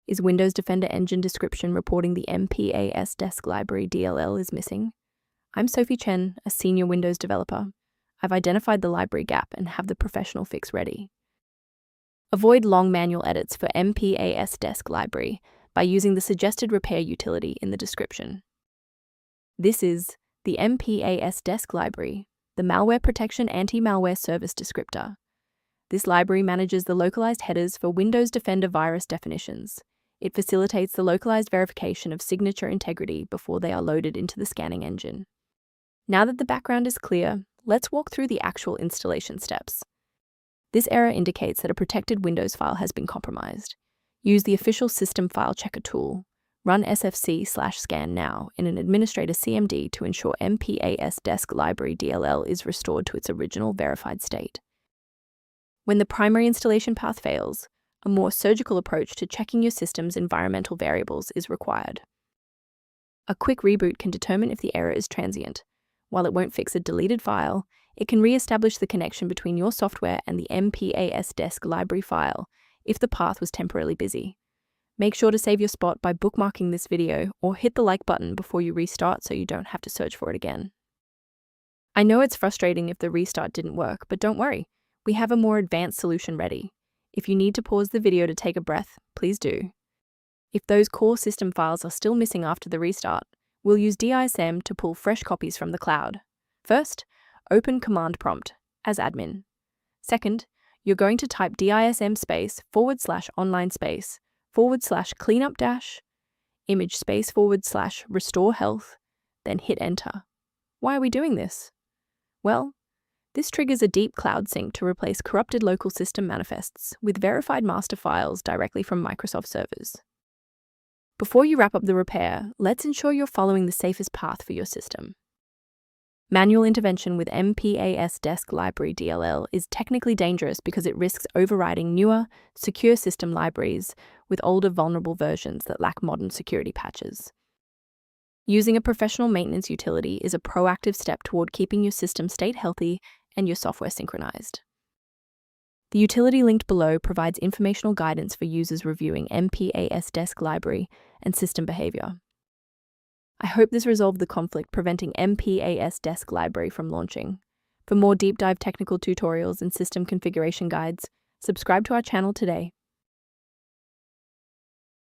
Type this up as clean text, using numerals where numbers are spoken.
Is Windows Defender Engine description reporting the Mpasdesc Library DLL is missing? I'm Sophie Chen, a senior Windows developer. I've identified the library gap and have the professional fix ready. Avoid long manual edits for Mpasdesc Library by using the suggested repair utility in the description. This is the Mpasdesc Library, the Malware Protection Anti-Malware Service Descriptor. This library manages the localized headers for Windows Defender virus definitions. It facilitates the localized verification of signature integrity before they are loaded into the scanning engine. Now that the background is clear, let's walk through the actual installation steps. This error indicates that a protected Windows file has been compromised. Use the official System File Checker tool. Run sfc/scan now in an administrator CMD to ensure Mpasdesc Library DLL is restored to its original verified state. When the primary installation path fails, a more surgical approach to checking your system's environmental variables is required. A quick reboot can determine if the error is transient. While it won't fix a deleted file, it can re-establish the connection between your software and the Mpasdesc library file if the path was temporarily busy. Make sure to save your spot by bookmarking this video or hit the like button before you restart so you don't have to search for it again. I know it's frustrating if the restart didn't work, but don't worry. We have a more advanced solution ready. If you need to pause the video to take a breath, please do. If those core system files are still missing after the restart, we'll use DISM to pull fresh copies from the cloud. First, open Command Prompt as admin. Second, you're going to type DISM /online /cleanup image /restore health, then hit enter. Why are we doing this? Well, this triggers a deep cloud sync to replace corrupted local system manifests with verified master files directly from Microsoft servers. Before you wrap up the repair, let's ensure you're following the safest path for your system. Manual intervention with Mpasdesc Library DLL is technically dangerous because it risks overriding newer, secure system libraries with older vulnerable versions that lack modern security patches. Using a professional maintenance utility is a proactive step toward keeping your system state healthy and your software synchronized. The utility linked below provides informational guidance for users reviewing Mpasdesc library and system behavior. I hope this resolved the conflict preventing Mpasdesc library from launching. For more deep dive technical tutorials and system configuration guides, subscribe to our channel today.